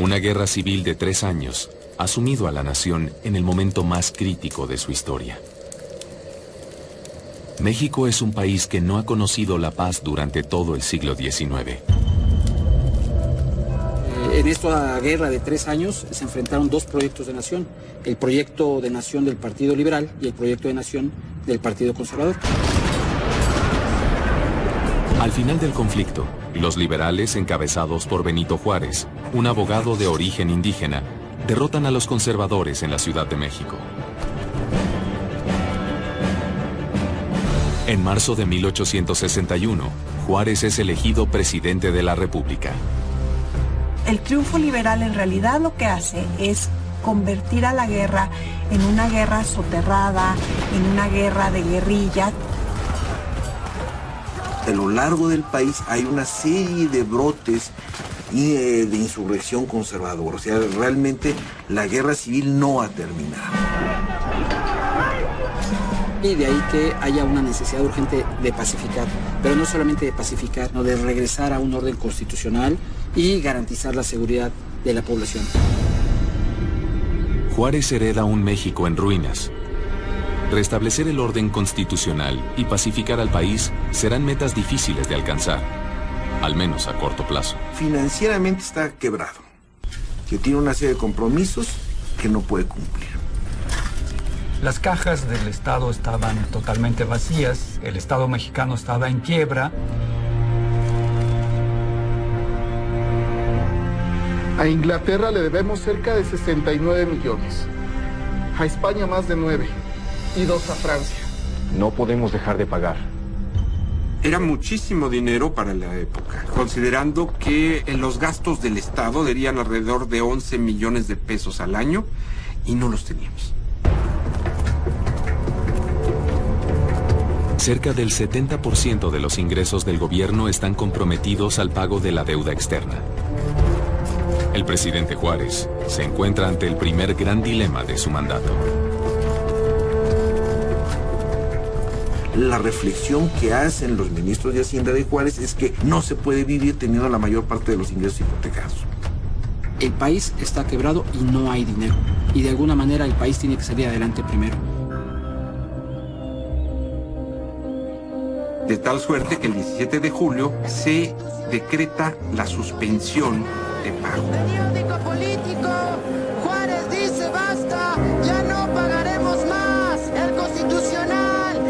Una guerra civil de 3 años ha sumido a la nación en el momento más crítico de su historia. México es un país que no ha conocido la paz durante todo el siglo XIX. En esta guerra de 3 años se enfrentaron 2 proyectos de nación, el proyecto de nación del Partido Liberal y el proyecto de nación del Partido Conservador. Al final del conflicto, los liberales, encabezados por Benito Juárez, un abogado de origen indígena, derrotan a los conservadores en la Ciudad de México. En marzo de 1861, Juárez es elegido presidente de la República. El triunfo liberal en realidad lo que hace es convertir a la guerra en una guerra soterrada, en una guerra de guerrilla. A lo largo del país hay una serie de brotes de insurrección conservadora. O sea, realmente la guerra civil no ha terminado. Y de ahí que haya una necesidad urgente de pacificar, pero no solamente de pacificar, sino de regresar a un orden constitucional y garantizar la seguridad de la población. Juárez hereda un México en ruinas. Restablecer el orden constitucional y pacificar al país serán metas difíciles de alcanzar, al menos a corto plazo. Financieramente está quebrado, que tiene una serie de compromisos que no puede cumplir. Las cajas del Estado estaban totalmente vacías, el Estado mexicano estaba en quiebra. A Inglaterra le debemos cerca de 69 millones, a España más de 9 y 2 a Francia. No podemos dejar de pagar. Era muchísimo dinero para la época, considerando que los gastos del Estado serían alrededor de 11 millones de pesos al año y no los teníamos. Cerca del 70% de los ingresos del gobierno están comprometidos al pago de la deuda externa. El presidente Juárez se encuentra ante el primer gran dilema de su mandato. La reflexión que hacen los ministros de Hacienda de Juárez es que no se puede vivir teniendo la mayor parte de los ingresos hipotecados. El país está quebrado y no hay dinero. Y de alguna manera el país tiene que salir adelante primero. De tal suerte que el 17 de julio se decreta la suspensión de pago. Periódico político, Juárez dice basta, ya no pagaremos más. El constitucional,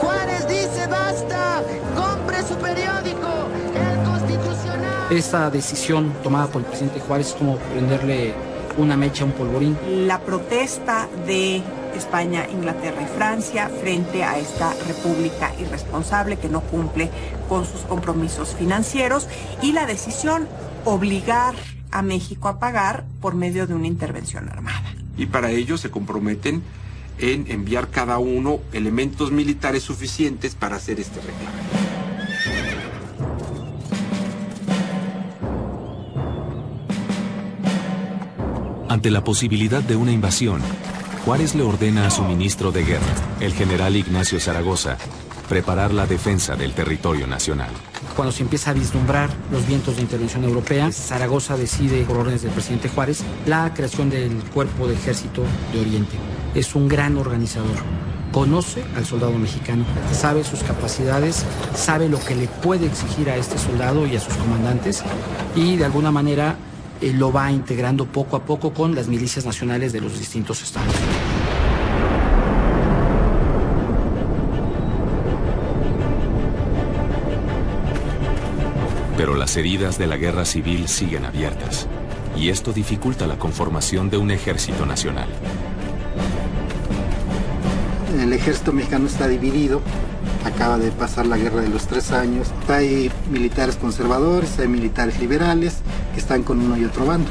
Juárez dice basta, compre su periódico, el Constitucional. Esta decisión tomada por el presidente Juárez es como prenderle una mecha a un polvorín. La protesta de España, Inglaterra y Francia frente a esta república irresponsable que no cumple con sus compromisos financieros y la decisión obligar a México a pagar por medio de una intervención armada. Y para ello se comprometen en enviar cada uno elementos militares suficientes para hacer este reclamo. Ante la posibilidad de una invasión, Juárez le ordena a su ministro de guerra, el general Ignacio Zaragoza, preparar la defensa del territorio nacional. Cuando se empieza a vislumbrar los vientos de intervención europea, Zaragoza decide, por órdenes del presidente Juárez, la creación del Cuerpo de Ejército de Oriente. Es un gran organizador. Conoce al soldado mexicano, sabe sus capacidades, sabe lo que le puede exigir a este soldado y a sus comandantes y de alguna manera lo va integrando poco a poco con las milicias nacionales de los distintos estados. Pero las heridas de la guerra civil siguen abiertas, y esto dificulta la conformación de un ejército nacional. El ejército mexicano está dividido, acaba de pasar la guerra de los 3 años, hay militares conservadores, hay militares liberales que están con uno y otro bando.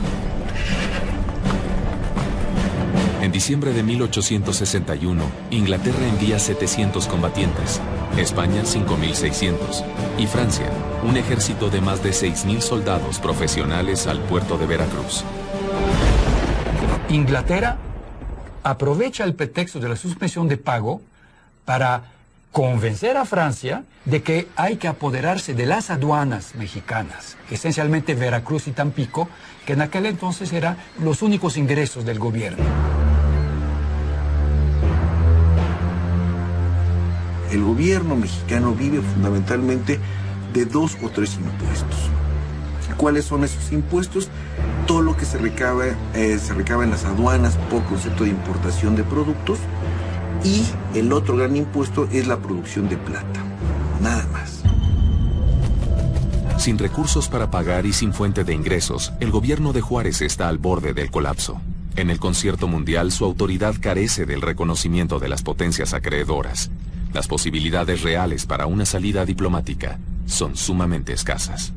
En diciembre de 1861, Inglaterra envía 700 combatientes, España 5.600 y Francia un ejército de más de 6.000 soldados profesionales al puerto de Veracruz. Inglaterra aprovecha el pretexto de la suspensión de pago para convencer a Francia de que hay que apoderarse de las aduanas mexicanas, esencialmente Veracruz y Tampico, que en aquel entonces eran los únicos ingresos del gobierno. El gobierno mexicano vive fundamentalmente de 2 o 3 impuestos. ¿Cuáles son esos impuestos? Todo lo que se recaba en las aduanas por concepto de importación de productos, y el otro gran impuesto es la producción de plata. Nada más. Sin recursos para pagar y sin fuente de ingresos, el gobierno de Juárez está al borde del colapso. En el concierto mundial, su autoridad carece del reconocimiento de las potencias acreedoras. Las posibilidades reales para una salida diplomática son sumamente escasas.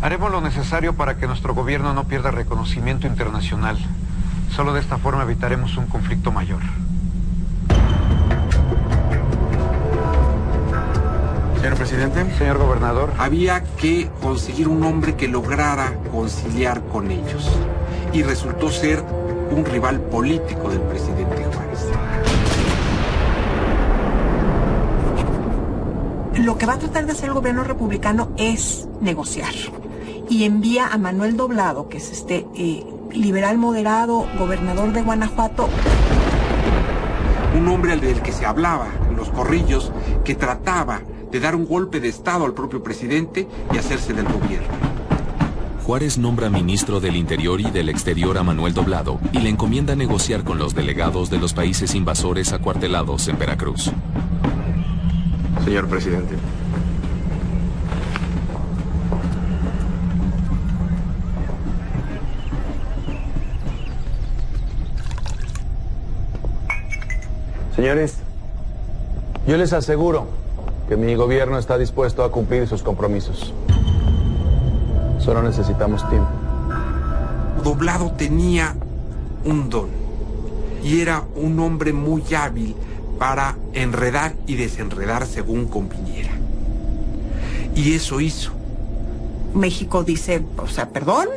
Haremos lo necesario para que nuestro gobierno no pierda reconocimiento internacional. Solo de esta forma evitaremos un conflicto mayor. Señor presidente. Señor gobernador. Había que conseguir un hombre que lograra conciliar con ellos. Y resultó ser un rival político del presidente Juárez. Lo que va a tratar de hacer el gobierno republicano es negociar. Y envía a Manuel Doblado, que es este liberal moderado, gobernador de Guanajuato. Un hombre al del que se hablaba en los corrillos, que trataba de dar un golpe de estado al propio presidente y hacerse del gobierno. Juárez nombra ministro del Interior y del Exterior a Manuel Doblado y le encomienda negociar con los delegados de los países invasores acuartelados en Veracruz. Señor presidente. Señores, yo les aseguro que mi gobierno está dispuesto a cumplir sus compromisos. Solo necesitamos tiempo. Doblado tenía un don y era un hombre muy hábil para enredar y desenredar según conviniera. Y eso hizo. México dice, o sea, perdón,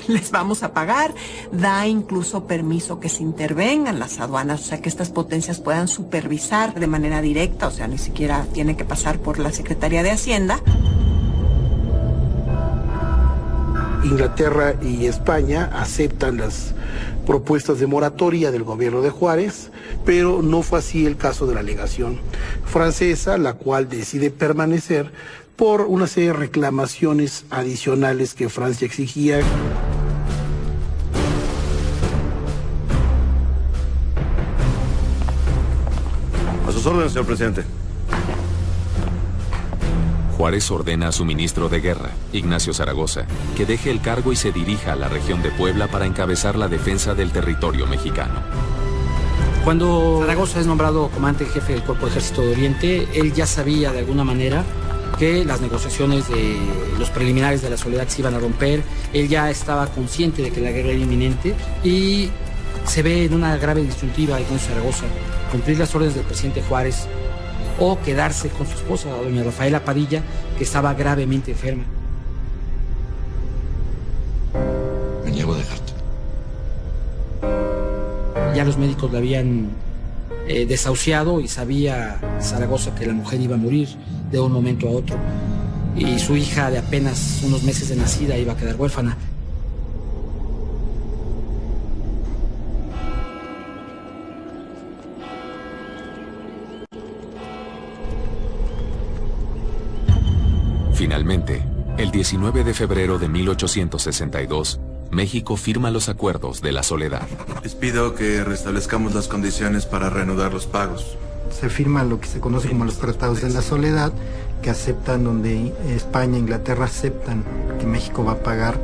les vamos a pagar, da incluso permiso que se intervengan las aduanas, o sea, que estas potencias puedan supervisar de manera directa, o sea, ni siquiera tiene que pasar por la Secretaría de Hacienda. Inglaterra y España aceptan las propuestas de moratoria del gobierno de Juárez, pero no fue así el caso de la legación francesa, la cual decide permanecer por una serie de reclamaciones adicionales que Francia exigía. A sus órdenes, señor presidente. Juárez ordena a su ministro de Guerra, Ignacio Zaragoza, que deje el cargo y se dirija a la región de Puebla para encabezar la defensa del territorio mexicano. Cuando Zaragoza es nombrado comandante en jefe del Cuerpo de Ejército de Oriente, él ya sabía de alguna manera que las negociaciones de los preliminares de la Soledad se iban a romper. Él ya estaba consciente de que la guerra era inminente y se ve en una grave disyuntiva Ignacio Zaragoza: cumplir las órdenes del presidente Juárez o quedarse con su esposa, doña Rafaela Padilla, que estaba gravemente enferma. Me niego a dejarte. Ya los médicos la habían desahuciado y sabía Zaragoza que la mujer iba a morir de un momento a otro. Y su hija de apenas unos meses de nacida iba a quedar huérfana. Finalmente, el 19 de febrero de 1862, México firma los acuerdos de la Soledad. Les pido que restablezcamos las condiciones para reanudar los pagos. Se firman lo que se conoce como los tratados de la Soledad, que aceptan, donde España e Inglaterra aceptan que México va a pagar,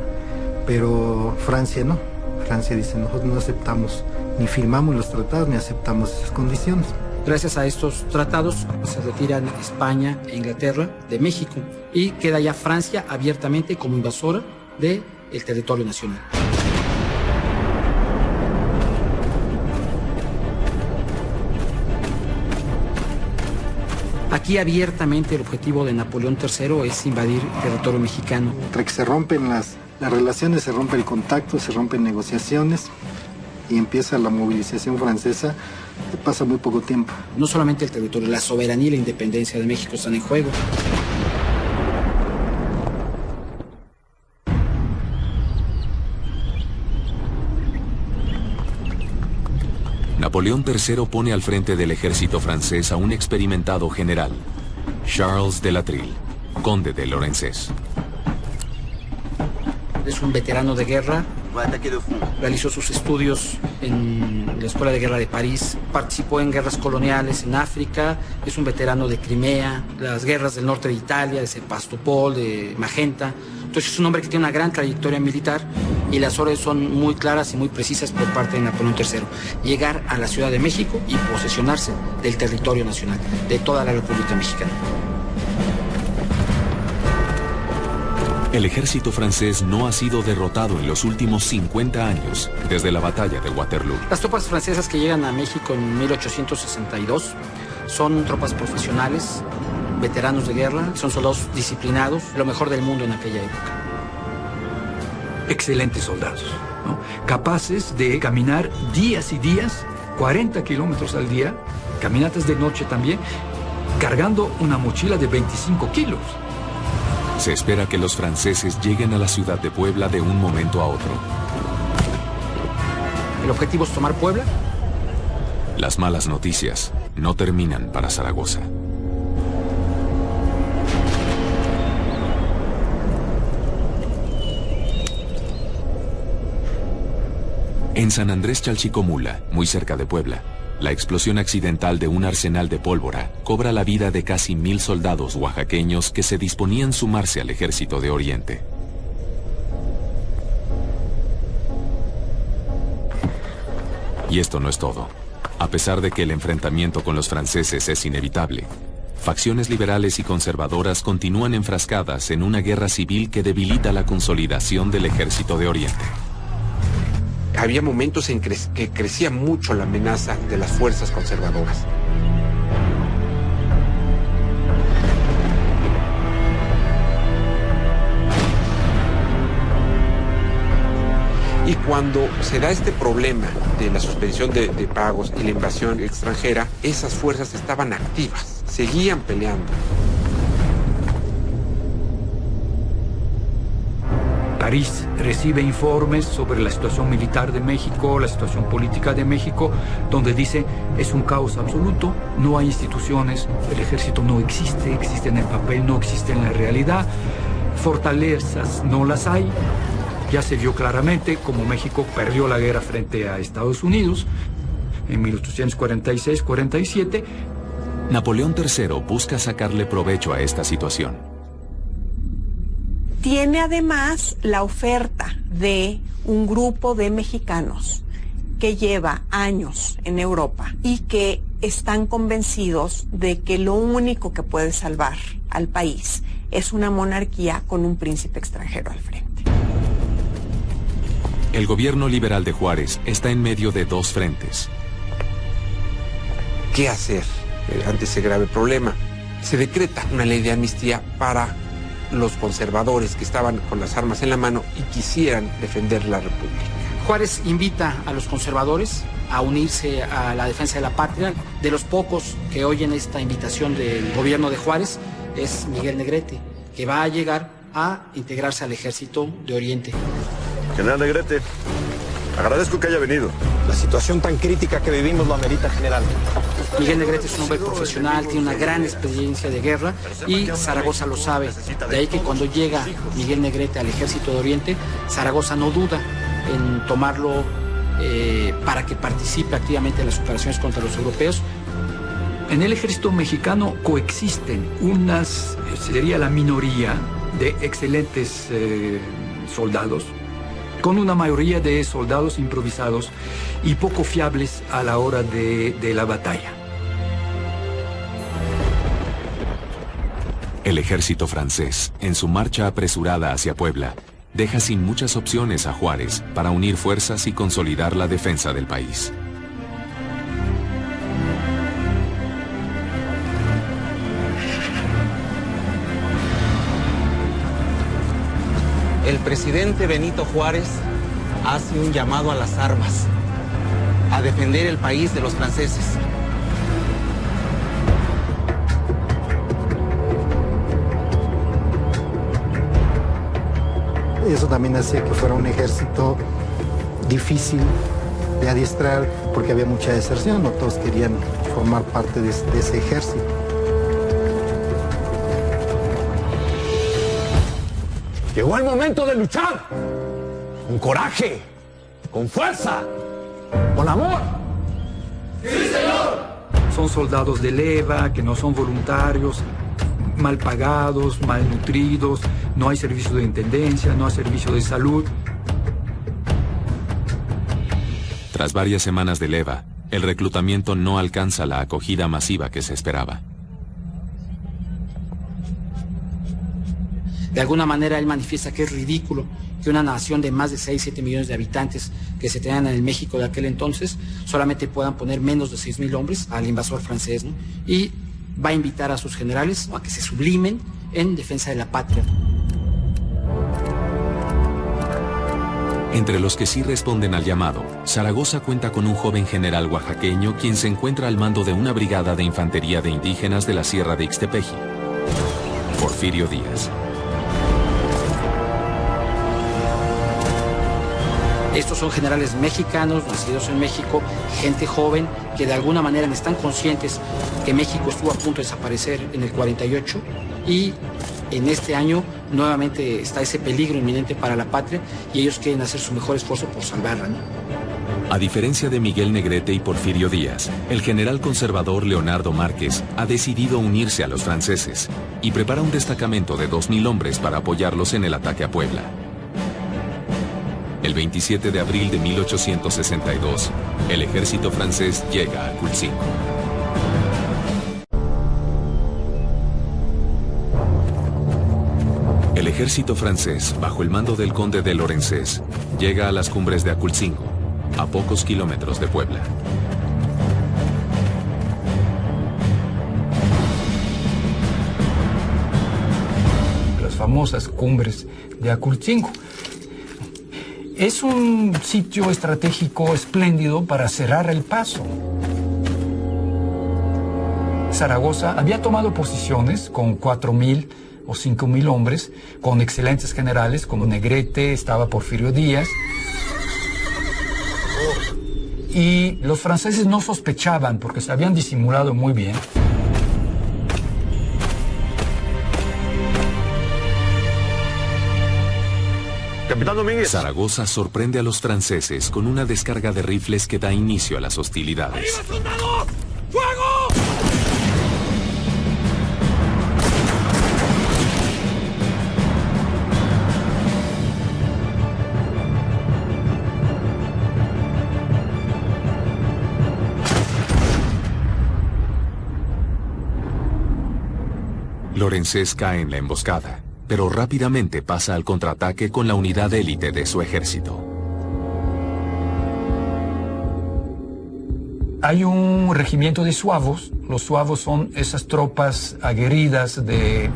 pero Francia no. Francia dice, nosotros no aceptamos, ni firmamos los tratados, ni aceptamos esas condiciones. Gracias a estos tratados se retiran España e Inglaterra de México y queda ya Francia abiertamente como invasora del territorio nacional. Aquí abiertamente el objetivo de Napoleón III es invadir territorio mexicano. Entre que se rompen las relaciones, se rompe el contacto, se rompen negociaciones y empieza la movilización francesa, pasa muy poco tiempo. No solamente el territorio, la soberanía y la independencia de México están en juego. Napoleón III pone al frente del ejército francés a un experimentado general, Charles de La Trille, conde de Lorenzés. Es un veterano de guerra, realizó sus estudios en la Escuela de Guerra de París, participó en guerras coloniales en África, es un veterano de Crimea, las guerras del norte de Italia, de Sebastopol, de Magenta. Entonces es un hombre que tiene una gran trayectoria militar y las órdenes son muy claras y muy precisas por parte de Napoleón III. Llegar a la Ciudad de México y posesionarse del territorio nacional, de toda la República Mexicana. El ejército francés no ha sido derrotado en los últimos 50 años, desde la batalla de Waterloo. Las tropas francesas que llegan a México en 1862 son tropas profesionales, veteranos de guerra, son soldados disciplinados, lo mejor del mundo en aquella época. Excelentes soldados, ¿no? Capaces de caminar días y días, 40 kilómetros al día, caminatas de noche también, cargando una mochila de 25 kilos. Se espera que los franceses lleguen a la ciudad de Puebla de un momento a otro. ¿El objetivo es tomar Puebla? Las malas noticias no terminan para Zaragoza. En San Andrés Chalchicomula, muy cerca de Puebla, la explosión accidental de un arsenal de pólvora cobra la vida de casi 1000 soldados oaxaqueños que se disponían a sumarse al ejército de Oriente. Y esto no es todo. A pesar de que el enfrentamiento con los franceses es inevitable, facciones liberales y conservadoras continúan enfrascadas en una guerra civil que debilita la consolidación del ejército de Oriente. Había momentos en que crecía mucho la amenaza de las fuerzas conservadoras. Y cuando se da este problema de la suspensión de pagos y la invasión extranjera, esas fuerzas estaban activas, seguían peleando. París recibe informes sobre la situación militar de México, la situación política de México, donde dice es un caos absoluto, no hay instituciones, el ejército no existe, existe en el papel, no existe en la realidad, fortalezas no las hay. Ya se vio claramente cómo México perdió la guerra frente a Estados Unidos en 1846-47. Napoleón III busca sacarle provecho a esta situación. Tiene además la oferta de un grupo de mexicanos que lleva años en Europa y que están convencidos de que lo único que puede salvar al país es una monarquía con un príncipe extranjero al frente. El gobierno liberal de Juárez está en medio de dos frentes. ¿Qué hacer ante ese grave problema? Se decreta una ley de amnistía para los conservadores que estaban con las armas en la mano y quisieran defender la República. Juárez invita a los conservadores a unirse a la defensa de la patria. De los pocos que oyen esta invitación del gobierno de Juárez es Miguel Negrete, que va a llegar a integrarse al ejército de Oriente. General Negrete, agradezco que haya venido. La situación tan crítica que vivimos lo amerita, general. Miguel Negrete es un hombre profesional, tiene una gran experiencia de guerra y Zaragoza lo sabe. De ahí que cuando llega Miguel Negrete al ejército de Oriente, Zaragoza no duda en tomarlo para que participe activamente en las operaciones contra los europeos. En el ejército mexicano coexisten sería la minoría de excelentes soldados, con una mayoría de soldados improvisados y poco fiables a la hora de la batalla. El ejército francés, en su marcha apresurada hacia Puebla, deja sin muchas opciones a Juárez para unir fuerzas y consolidar la defensa del país. El presidente Benito Juárez hace un llamado a las armas a defender el país de los franceses. Eso también hacía que fuera un ejército difícil de adiestrar porque había mucha deserción, no todos querían formar parte de ese ejército. Llegó el momento de luchar, con coraje, con fuerza, con amor. ¡Sí, señor! Son soldados de leva, que no son voluntarios, mal pagados, malnutridos, no hay servicio de intendencia, no hay servicio de salud. Tras varias semanas de leva, el reclutamiento no alcanza la acogida masiva que se esperaba. De alguna manera él manifiesta que es ridículo que una nación de más de 6-7 millones de habitantes que se tenían en el México de aquel entonces solamente puedan poner menos de 6,000 hombres al invasor francés, ¿no? Y va a invitar a sus generales, ¿no?, a que se sublimen en defensa de la patria. Entre los que sí responden al llamado, Zaragoza cuenta con un joven general oaxaqueño quien se encuentra al mando de una brigada de infantería de indígenas de la Sierra de Ixtepeji, Porfirio Díaz. Estos son generales mexicanos, nacidos en México, gente joven, que de alguna manera están conscientes que México estuvo a punto de desaparecer en el 48 y en este año nuevamente está ese peligro inminente para la patria y ellos quieren hacer su mejor esfuerzo por salvarla, ¿no? A diferencia de Miguel Negrete y Porfirio Díaz, el general conservador Leonardo Márquez ha decidido unirse a los franceses y prepara un destacamento de 2,000 hombres para apoyarlos en el ataque a Puebla. El 27 de abril de 1862, el ejército francés llega a Aculcingo. El ejército francés, bajo el mando del conde de Lorenzés, llega a las cumbres de Aculcingo, a pocos kilómetros de Puebla. Las famosas cumbres de Aculcingo. Es un sitio estratégico espléndido para cerrar el paso. Zaragoza había tomado posiciones con 4,000 o 5,000 hombres, con excelentes generales como Negrete, estaba Porfirio Díaz. Y los franceses no sospechaban porque se habían disimulado muy bien. Capitán Domínguez. Zaragoza sorprende a los franceses con una descarga de rifles que da inicio a las hostilidades. ¡Arriba, soldados! ¡Fuego! Lorenzés cae en la emboscada, pero rápidamente pasa al contraataque con la unidad élite de su ejército. Hay un regimiento de suavos. Los suavos son esas tropas aguerridas de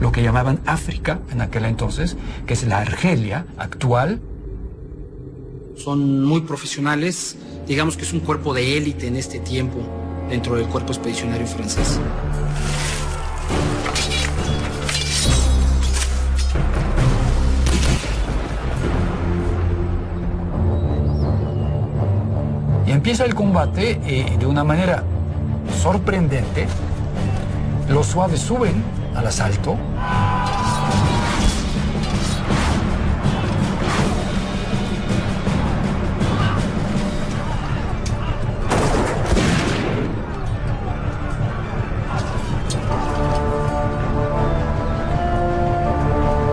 lo que llamaban África en aquel entonces, que es la Argelia actual. Son muy profesionales, digamos que es un cuerpo de élite en este tiempo dentro del cuerpo expedicionario francés. Empieza el combate de una manera sorprendente. Los suaves suben al asalto.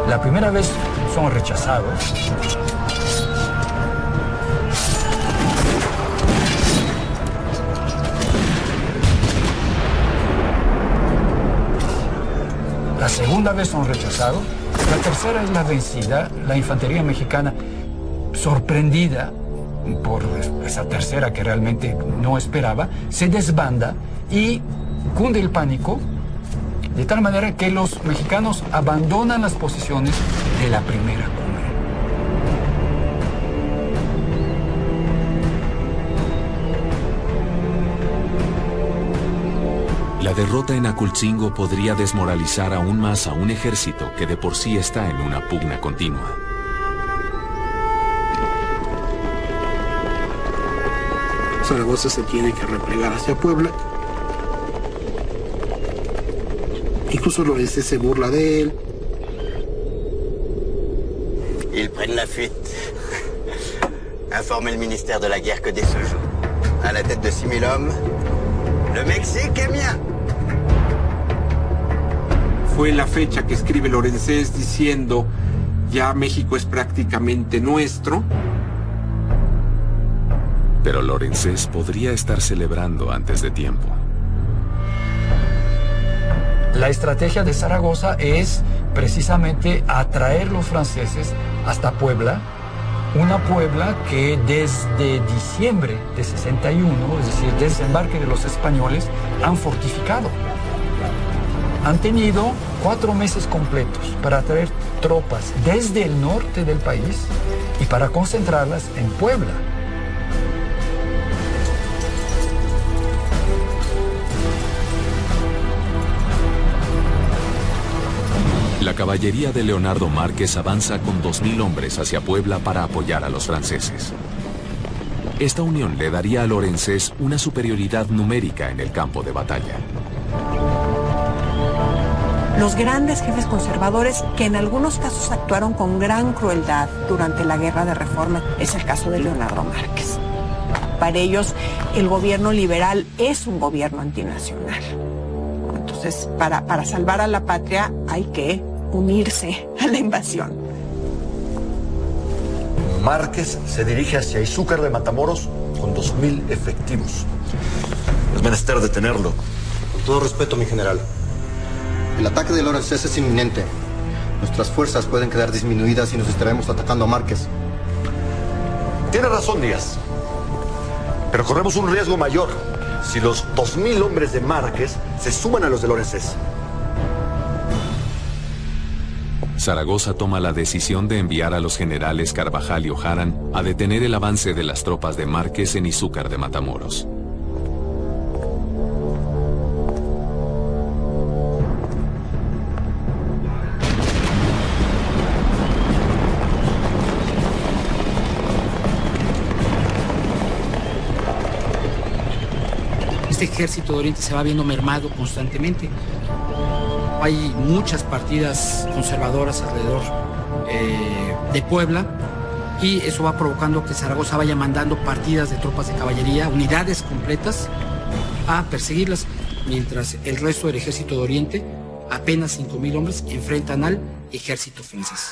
La primera vez son rechazados. La segunda vez son rechazados. La tercera es la vencida. La infantería mexicana, sorprendida por esa tercera que realmente no esperaba, se desbanda y cunde el pánico, de tal manera que los mexicanos abandonan las posiciones de la primera cumbre. La derrota en Acultzingo podría desmoralizar aún más a un ejército que de por sí está en una pugna continua. Zaragoza se tiene que replegar hacia Puebla. Incluso Lorenzés se burla de él. Ils prennent la fuite. Informer le ministère de la guerre que dès ce jour, à la tête de 6000 hommes, le Mexique est mien. Fue la fecha que escribe Lorenzés diciendo, ya México es prácticamente nuestro. Pero Lorenzés podría estar celebrando antes de tiempo. La estrategia de Zaragoza es precisamente atraer los franceses hasta Puebla, una Puebla que desde diciembre de 61, es decir, desembarque de los españoles, han fortificado. Han tenido 4 meses completos para traer tropas desde el norte del país y para concentrarlas en Puebla. La caballería de Leonardo Márquez avanza con 2000 hombres hacia Puebla para apoyar a los franceses. Esta unión le daría a Lorenzés una superioridad numérica en el campo de batalla. Los grandes jefes conservadores, que en algunos casos actuaron con gran crueldad durante la Guerra de Reforma, es el caso de Leonardo Márquez. Para ellos, el gobierno liberal es un gobierno antinacional. Entonces, para salvar a la patria hay que unirse a la invasión. Márquez se dirige hacia Izúcar de Matamoros con 2000 efectivos. Es menester detenerlo. Con todo respeto, mi general. El ataque de Lorenzés es inminente. Nuestras fuerzas pueden quedar disminuidas si nos distraemos atacando a Márquez. Tiene razón, Díaz. Pero corremos un riesgo mayor si los 2000 hombres de Márquez se suman a los de Lorenzés. Zaragoza toma la decisión de enviar a los generales Carvajal y Ojarán a detener el avance de las tropas de Márquez en Izúcar de Matamoros. Este ejército de Oriente se va viendo mermado constantemente. Hay muchas partidas conservadoras alrededor de Puebla y eso va provocando que Zaragoza vaya mandando partidas de tropas de caballería, unidades completas, a perseguirlas, mientras el resto del ejército de Oriente, apenas 5000 hombres, enfrentan al ejército francés.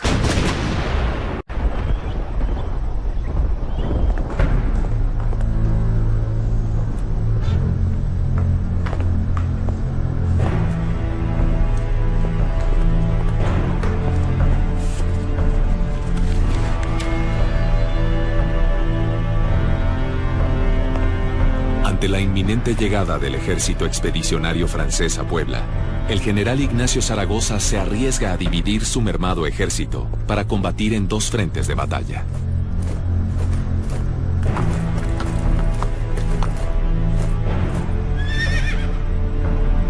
Ante la inminente llegada del ejército expedicionario francés a Puebla, el general Ignacio Zaragoza se arriesga a dividir su mermado ejército para combatir en 2 frentes de batalla.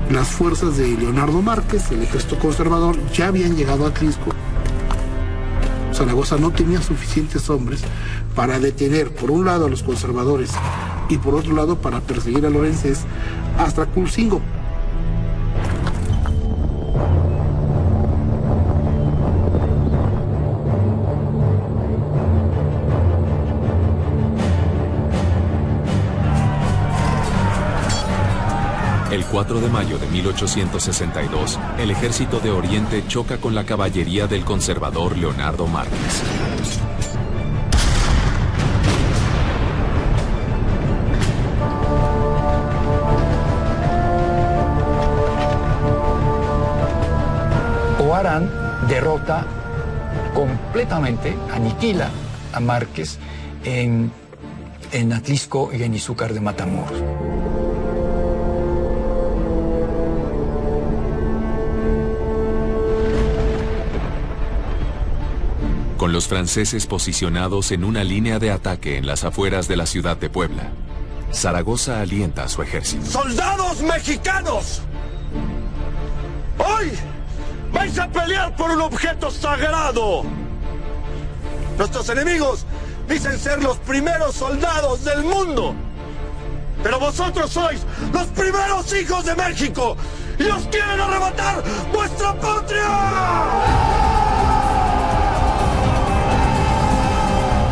Las fuerzas de Leonardo Márquez, el ejército conservador, ya habían llegado a Atlisco. Zaragoza no tenía suficientes hombres para detener, por un lado, a los conservadores y por otro lado, para perseguir a Lorenzés hasta Acultzingo. El 4 de mayo de 1862, el ejército de Oriente choca con la caballería del conservador Leonardo Márquez. Ojarán derrota completamente, aniquila a Márquez en Atlisco y en Izúcar de Matamoros. Con los franceses posicionados en una línea de ataque en las afueras de la ciudad de Puebla, Zaragoza alienta a su ejército. ¡Soldados mexicanos! Hoy vais a pelear por un objeto sagrado. Nuestros enemigos dicen ser los primeros soldados del mundo. Pero vosotros sois los primeros hijos de México y os quieren arrebatar vuestra patria.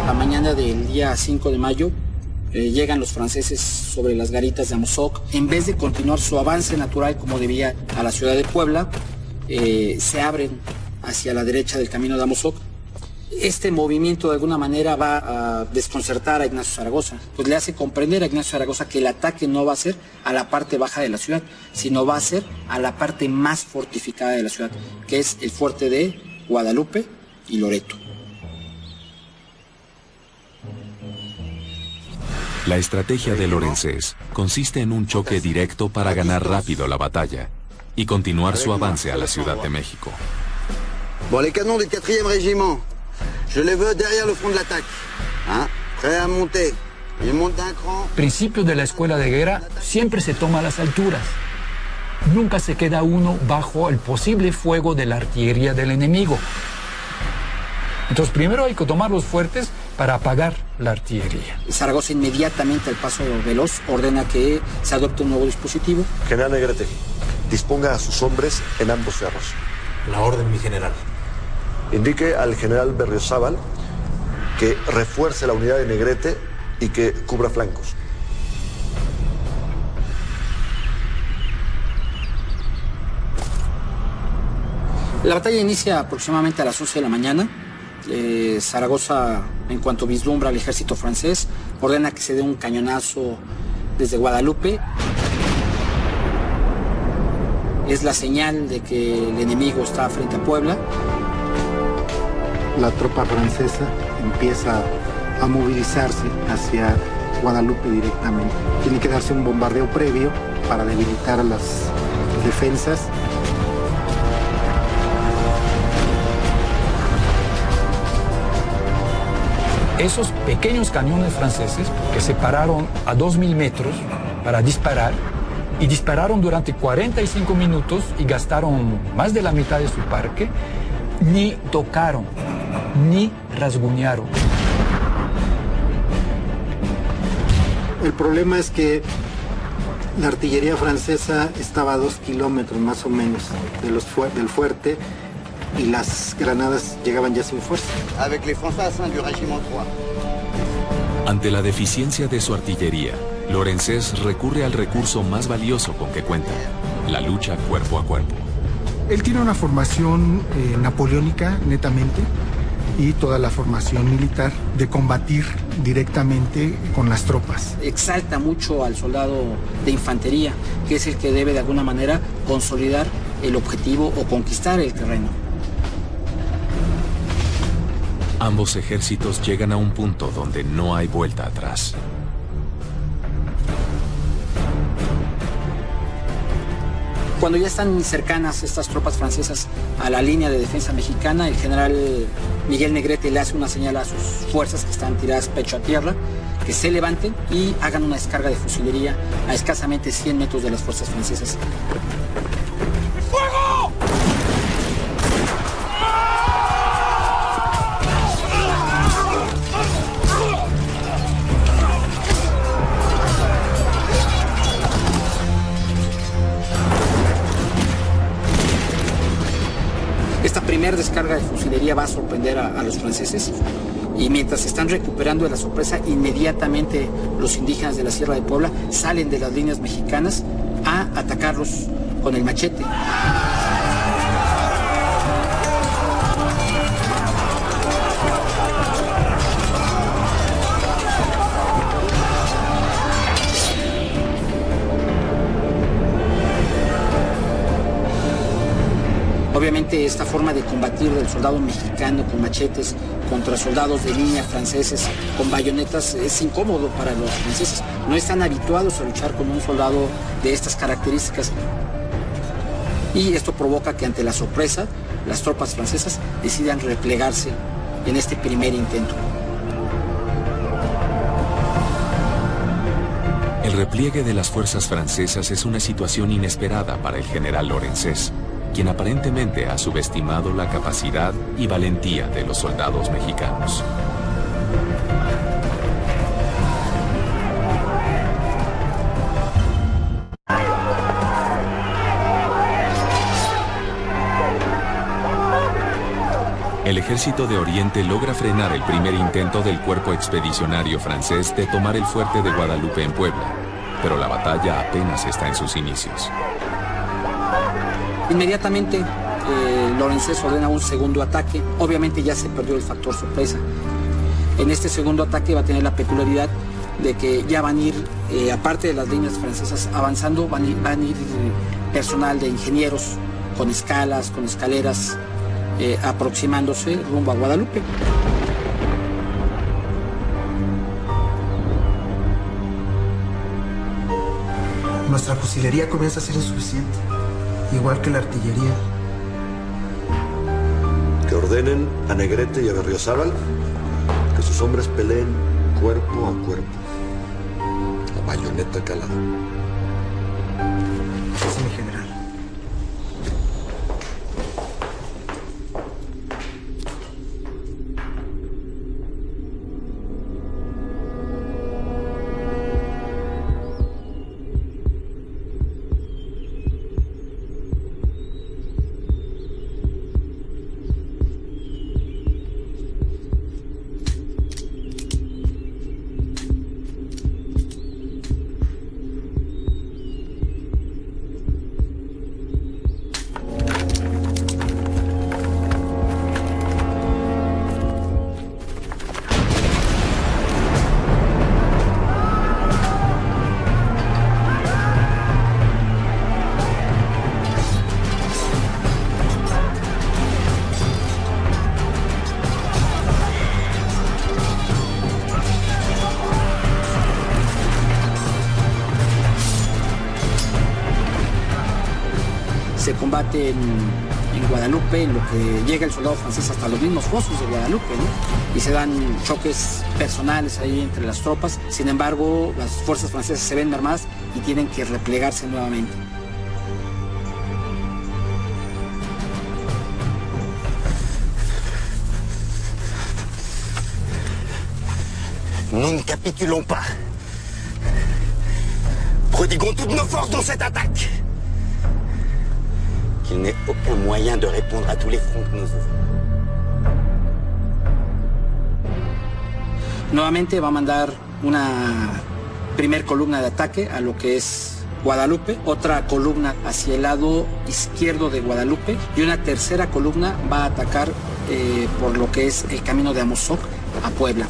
La mañana del día 5 de mayo llegan los franceses sobre las garitas de Amozoc. En vez de continuar su avance natural como debía a la ciudad de Puebla, se abren hacia la derecha del camino de Amozoc. Este movimiento de alguna manera va a desconcertar a Ignacio Zaragoza, pues le hace comprender a Ignacio Zaragoza que el ataque no va a ser a la parte baja de la ciudad, sino va a ser a la parte más fortificada de la ciudad, que es el fuerte de Guadalupe y Loreto. La estrategia de Lorenzés consiste en un choque directo para ganar rápido la batalla y continuar su avance a la Ciudad de México. Bon, les canons du 4e régiment, je les veux derrière le front de l'attaque. Hein? Prêt à monter. Ils montent d'un cran. Principio de la escuela de guerra, siempre se toma las alturas. Nunca se queda uno bajo el posible fuego de la artillería del enemigo. Entonces primero hay que tomar los fuertes para apagar la artillería. Zaragoza inmediatamente al paso veloz ordena que se adopte un nuevo dispositivo. General Negrete, disponga a sus hombres en ambos cerros. La orden, mi general. Indique al general Berriozábal que refuerce la unidad de Negrete y que cubra flancos. La batalla inicia aproximadamente a las 11 de la mañana. Zaragoza, en cuanto vislumbra al ejército francés, ordena que se dé un cañonazo desde Guadalupe. Es la señal de que el enemigo está frente a Puebla. La tropa francesa empieza a movilizarse hacia Guadalupe directamente. Tiene que darse un bombardeo previo para debilitar las defensas. Esos pequeños cañones franceses que se pararon a 2.000 metros para disparar y dispararon durante 45 minutos y gastaron más de la mitad de su parque, ni tocaron, ni rasguñaron. El problema es que la artillería francesa estaba a 2 kilómetros más o menos del fuerte y las granadas llegaban ya sin fuerza. Avec les fantassins du régiment 3. Ante la deficiencia de su artillería, Lorenzés recurre al recurso más valioso con que cuenta, la lucha cuerpo a cuerpo. Él tiene una formación napoleónica netamente y toda la formación militar de combatir directamente con las tropas. Exalta mucho al soldado de infantería, que es el que debe de alguna manera consolidar el objetivo o conquistar el terreno. Ambos ejércitos llegan a un punto donde no hay vuelta atrás. Cuando ya están cercanas estas tropas francesas a la línea de defensa mexicana, el general Miguel Negrete le hace una señal a sus fuerzas que están tiradas pecho a tierra, que se levanten y hagan una descarga de fusilería a escasamente 100 metros de las fuerzas francesas. ¡Fuego! Esta primera descarga de fusilería va a sorprender a los franceses y mientras están recuperando de la sorpresa, inmediatamente los indígenas de la Sierra de Puebla salen de las líneas mexicanas a atacarlos con el machete. Obviamente esta forma de combatir del soldado mexicano con machetes contra soldados de línea franceses con bayonetas es incómodo para los franceses. No están habituados a luchar con un soldado de estas características. Y esto provoca que ante la sorpresa las tropas francesas decidan replegarse en este primer intento. El repliegue de las fuerzas francesas es una situación inesperada para el general Lorenzés, quien aparentemente ha subestimado la capacidad y valentía de los soldados mexicanos. El ejército de Oriente logra frenar el primer intento del cuerpo expedicionario francés de tomar el fuerte de Guadalupe en Puebla, pero la batalla apenas está en sus inicios. Inmediatamente Lorenzés ordena un segundo ataque. Obviamente ya se perdió el factor sorpresa. En este segundo ataque va a tener la peculiaridad de que ya van a ir, aparte de las líneas francesas avanzando, van a ir personal de ingenieros con escalas, con escaleras, aproximándose rumbo a Guadalupe. Nuestra fusilería comienza a ser insuficiente, igual que la artillería. Que ordenen a Negrete y a Berriozábal que sus hombres peleen cuerpo a cuerpo, a bayoneta calada. Sí, mi general. Se combate en Guadalupe, en lo que llega el soldado francés hasta los mismos fosos de Guadalupe, ¿no? Y se dan choques personales ahí entre las tropas. Sin embargo, las fuerzas francesas se ven mermadas y tienen que replegarse nuevamente. Nous ne capitulons pas. Prodiguons toutes nos forces dans cette attaque. Qu'il n'ait aucun moyen de répondre à tous les fronts que nous ouvrons. Nuevamente va a mandar una primer columna de ataque a lo que es Guadalupe, otra columna hacia el lado izquierdo de Guadalupe y una tercera columna va a atacar por lo que es el camino de Amozoc a Puebla.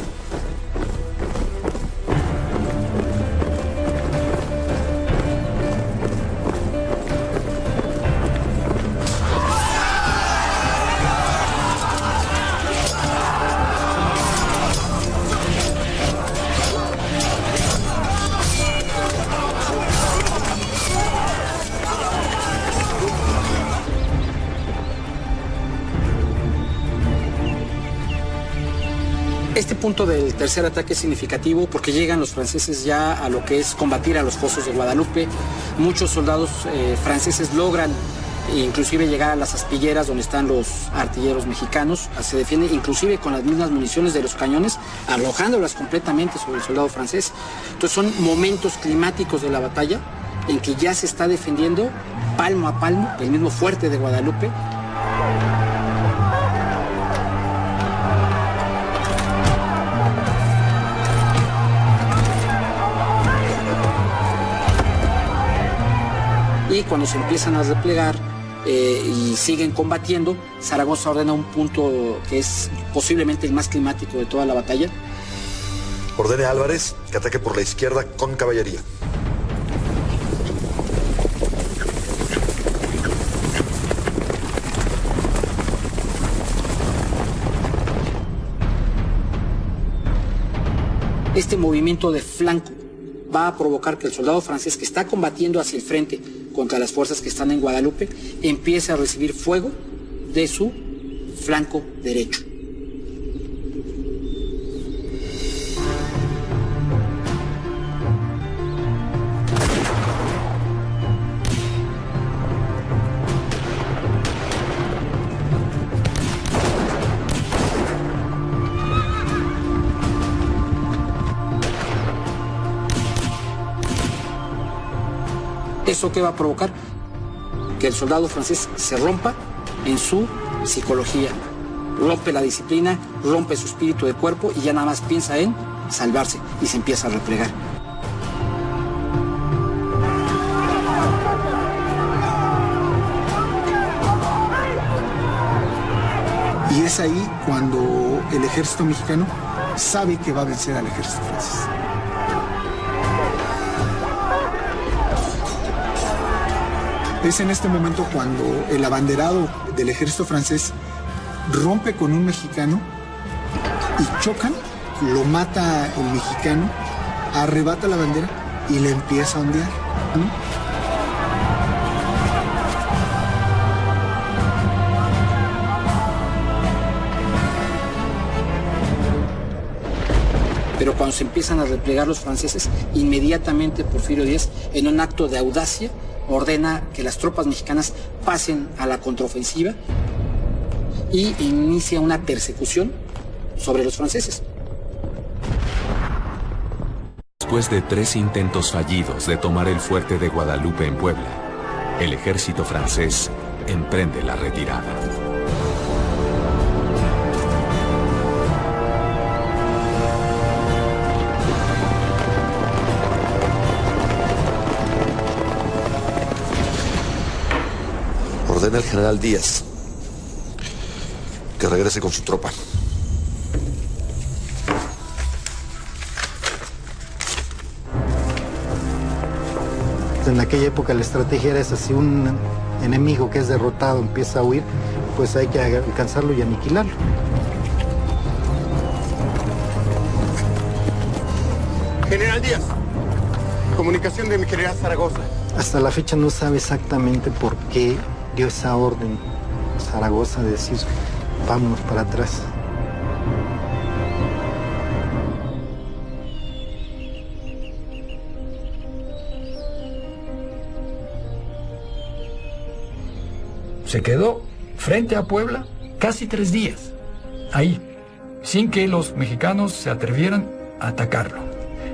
Este punto del tercer ataque es significativo porque llegan los franceses ya a lo que es combatir a los fosos de Guadalupe. Muchos soldados franceses logran inclusive llegar a las aspilleras donde están los artilleros mexicanos. Se defienden inclusive con las mismas municiones de los cañones, arrojándolas completamente sobre el soldado francés. Entonces son momentos climáticos de la batalla en que ya se está defendiendo palmo a palmo el mismo fuerte de Guadalupe. Y cuando se empiezan a replegar y siguen combatiendo, Zaragoza ordena un punto que es posiblemente el más climático de toda la batalla. Ordene a Álvarez que ataque por la izquierda con caballería. Este movimiento de flanco va a provocar que el soldado francés que está combatiendo hacia el frente contra las fuerzas que están en Guadalupe empiece a recibir fuego de su flanco derecho. ¿Eso qué va a provocar? Que el soldado francés se rompa en su psicología, rompe la disciplina, rompe su espíritu de cuerpo y ya nada más piensa en salvarse y se empieza a replegar. Y es ahí cuando el ejército mexicano sabe que va a vencer al ejército francés. Es en este momento cuando el abanderado del ejército francés rompe con un mexicano y chocan, lo mata el mexicano, arrebata la bandera y le empieza a ondear, ¿no? Pero cuando se empiezan a replegar los franceses, inmediatamente Porfirio Díaz, en un acto de audacia, ordena que las tropas mexicanas pasen a la contraofensiva y inicia una persecución sobre los franceses. Después de 3 intentos fallidos de tomar el fuerte de Guadalupe en Puebla, el ejército francés emprende la retirada. Ordena el general Díaz que regrese con su tropa. En aquella época la estrategia era esa: si un enemigo que es derrotado empieza a huir, pues hay que alcanzarlo y aniquilarlo. General Díaz, comunicación de mi general Zaragoza. Hasta la fecha no sabe exactamente por qué dio esa orden Zaragoza de decir vámonos para atrás. Se quedó frente a Puebla casi 3 días, ahí, sin que los mexicanos se atrevieran a atacarlo.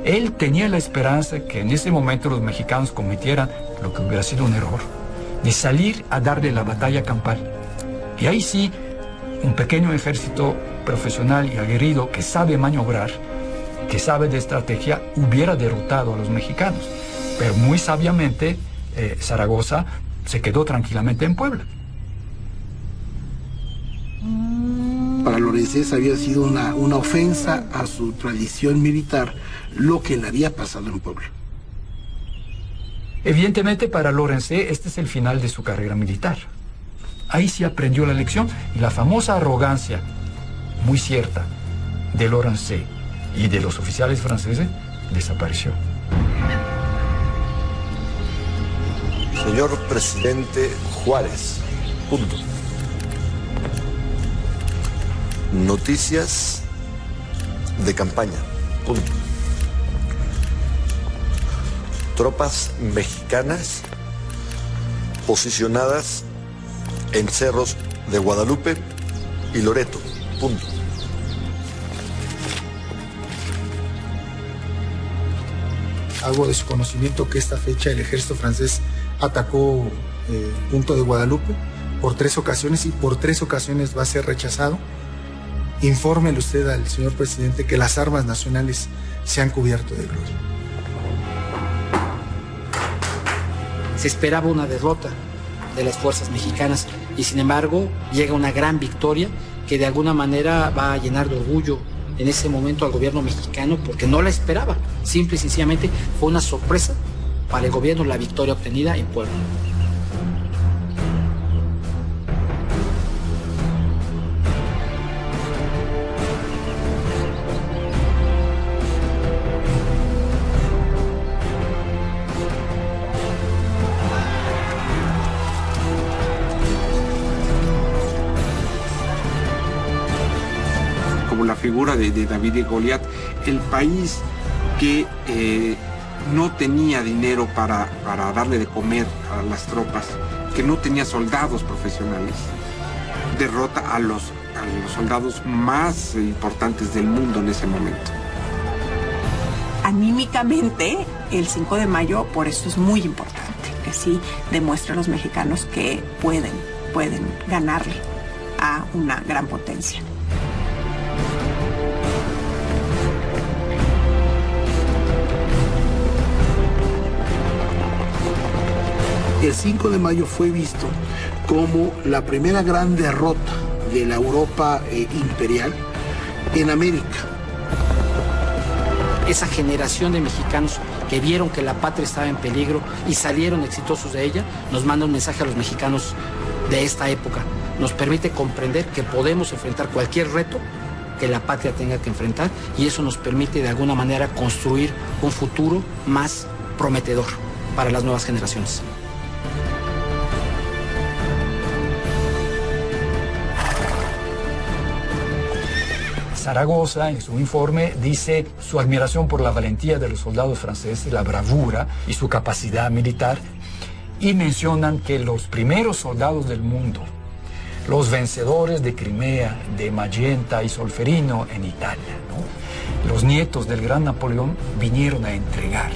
Él tenía la esperanza que en ese momento los mexicanos cometieran lo que hubiera sido un error, de salir a darle la batalla campal. Y ahí sí, un pequeño ejército profesional y aguerrido que sabe maniobrar, que sabe de estrategia, hubiera derrotado a los mexicanos. Pero muy sabiamente, Zaragoza se quedó tranquilamente en Puebla. Para Lorenzés había sido una ofensa a su tradición militar lo que le había pasado en Puebla. Evidentemente para Lorenzé este es el final de su carrera militar. Ahí sí aprendió la lección y la famosa arrogancia, muy cierta, de Lorenzé y de los oficiales franceses desapareció. Señor presidente Juárez, punto. Noticias de campaña, punto. Tropas mexicanas posicionadas en cerros de Guadalupe y Loreto, punto. Hago de su conocimiento que esta fecha el ejército francés atacó el punto de Guadalupe por 3 ocasiones y por 3 ocasiones va a ser rechazado. Infórmele usted al señor presidente que las armas nacionales se han cubierto de gloria. Se esperaba una derrota de las fuerzas mexicanas y sin embargo llega una gran victoria que de alguna manera va a llenar de orgullo en ese momento al gobierno mexicano porque no la esperaba. Simple y sencillamente fue una sorpresa para el gobierno la victoria obtenida en Puebla. La figura de David y Goliat, el país que no tenía dinero para darle de comer a las tropas, que no tenía soldados profesionales, derrota a los soldados más importantes del mundo en ese momento. Anímicamente, el 5 de mayo por eso es muy importante. que sí demuestre a los mexicanos que pueden ganarle a una gran potencia. El 5 de mayo fue visto como la primera gran derrota de la Europa imperial en América. Esa generación de mexicanos que vieron que la patria estaba en peligro y salieron exitosos de ella, nos manda un mensaje a los mexicanos de esta época. Nos permite comprender que podemos enfrentar cualquier reto que la patria tenga que enfrentar, y eso nos permite de alguna manera construir un futuro más prometedor para las nuevas generaciones. Zaragoza, en su informe, dice su admiración por la valentía de los soldados franceses, la bravura y su capacidad militar, y mencionan que los primeros soldados del mundo, los vencedores de Crimea, de Magenta y Solferino en Italia, ¿no?, los nietos del gran Napoleón, vinieron a entregar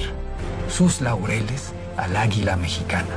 sus laureles al águila mexicana.